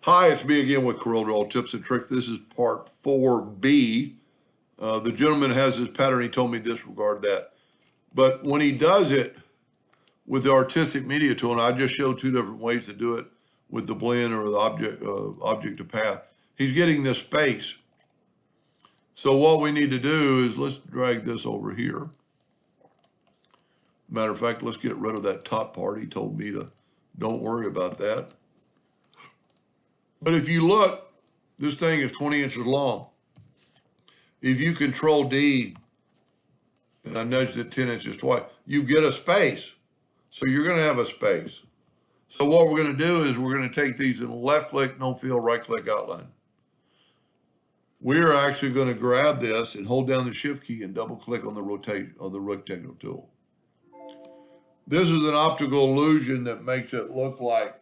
Hi, it's me again with Corel Draw Tips and Tricks. This is part 4B. The gentleman has his pattern. He told me disregard that. But when he does it with the artistic media tool, and I just showed two different ways to do it with the blend or the object to path, he's getting this space. So what we need to do is let's drag this over here. Matter of fact, let's get rid of that top part. He told me to don't worry about that. But if you look, this thing is 20 inches long. If you control D, and I nudged it 10 inches twice, you get a space. So you're going to have a space. So what we're going to do is we're going to take these and left click, no fill, right click outline. We're actually going to grab this and hold down the shift key and double click on the rotate on the rectangle tool. This is an optical illusion that makes it look like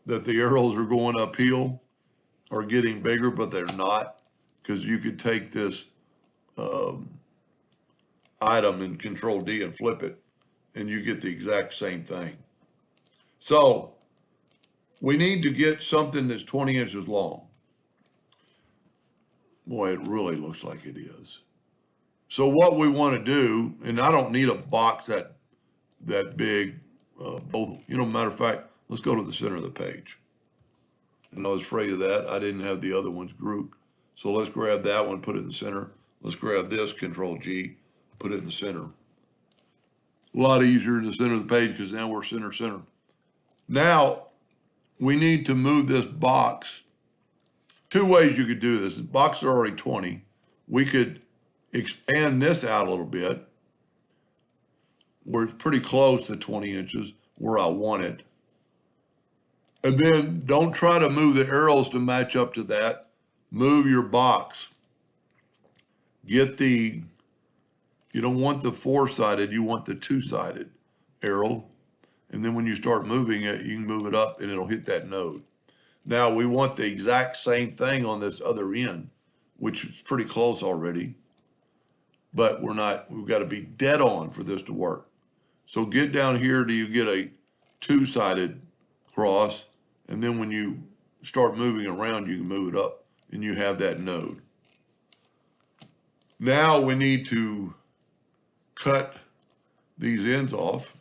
that the arrows are going uphill or getting bigger, but they're not, because you could take this item and control D and flip it, and you get the exact same thing. So we need to get something that's 20 inches long. Boy, it really looks like it is. So what we want to do, and I don't need a box that big, both, matter of fact, let's go to the center of the page. And I was afraid of that. I didn't have the other ones grouped. So let's grab that one, put it in the center. Let's grab this, Control G, put it in the center. A lot easier in the center of the page because now we're center. Now, we need to move this box. Two ways you could do this. The boxes are already 20. We could expand this out a little bit. We're pretty close to 20 inches where I want it. And then don't try to move the arrows to match up to that. Move your box. You don't want the four-sided, you want the two-sided arrow. And then when you start moving it, you can move it up and it'll hit that node. Now we want the exact same thing on this other end, which is pretty close already. But we've got to be dead on for this to work. So get down here till you get a two-sided cross. And then when you start moving around, you can move it up and you have that node. Now we need to cut these ends off.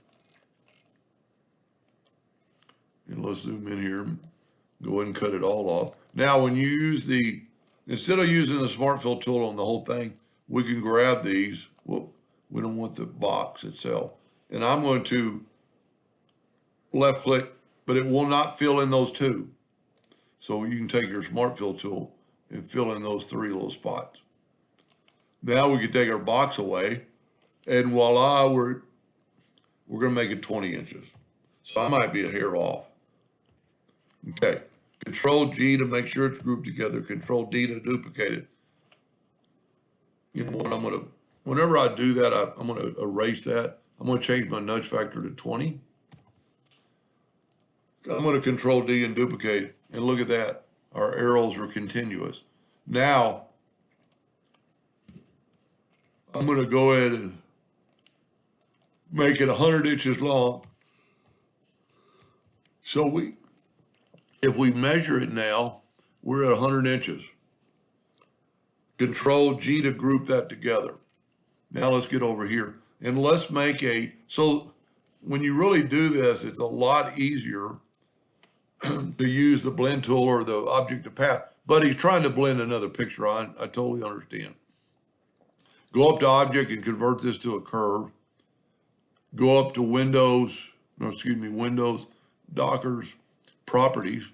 And let's zoom in here and go ahead and cut it all off. Now when you use instead of using the Smart Fill tool on the whole thing, we can grab these. Whoop, we don't want the box itself. And I'm going to left click, but it will not fill in those two. So you can take your Smart Fill tool and fill in those three little spots. Now we can take our box away, and voila, we're going to make it 20 inches. So I might be a hair off. Okay, Control G to make sure it's grouped together. Control D to duplicate it. You know what, whenever I do that, I'm going to erase that. I'm going to change my nudge factor to 20. I'm going to Control D and duplicate, and look at that. Our arrows are continuous. Now, I'm going to go ahead and make it 100 inches long. So if we measure it now, we're at 100 inches. Control G to group that together. Now let's get over here and let's make so when you really do this, it's a lot easier to use the blend tool or the object to path, but he's trying to blend another picture. I totally understand. Go up to object and convert this to a curve. Go up to Windows, Dockers, Properties,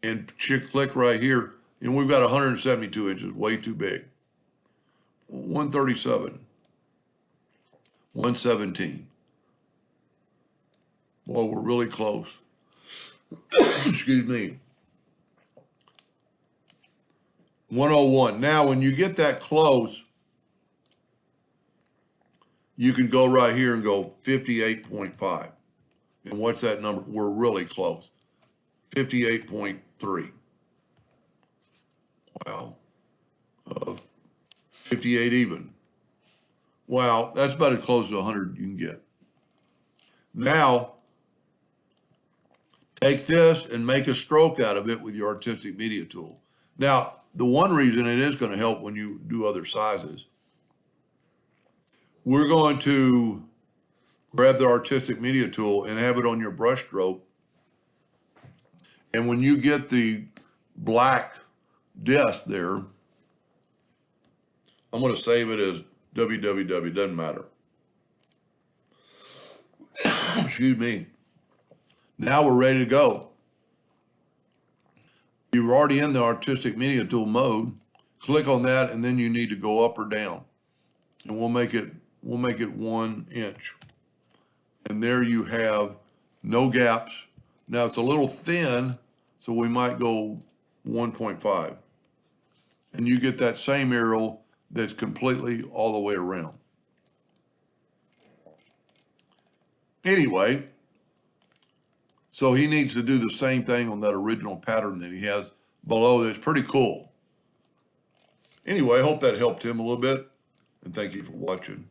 and click right here. And we've got 172 inches, way too big. 137, 117. Well, we're really close. Excuse me. 101. Now, when you get that close, you can go right here and go 58.5. And what's that number? We're really close. 58.3. Wow. 58 even. Wow, that's about as close to 100 you can get. Now, Take this and make a stroke out of it with your artistic media tool. Now, the one reason it is going to help when you do other sizes, we're going to grab the artistic media tool and have it on your brush stroke. And when you get the black disc there, I'm going to save it as www, doesn't matter. Excuse me. Now we're ready to go. You're already in the artistic media tool mode. Click on that, and then you need to go up or down. And we'll make it 1 inch. And there you have no gaps. Now it's a little thin, so we might go 1.5. And you get that same arrow that's completely all the way around. Anyway, so he needs to do the same thing on that original pattern that he has below. That's pretty cool. Anyway, I hope that helped him a little bit, and thank you for watching.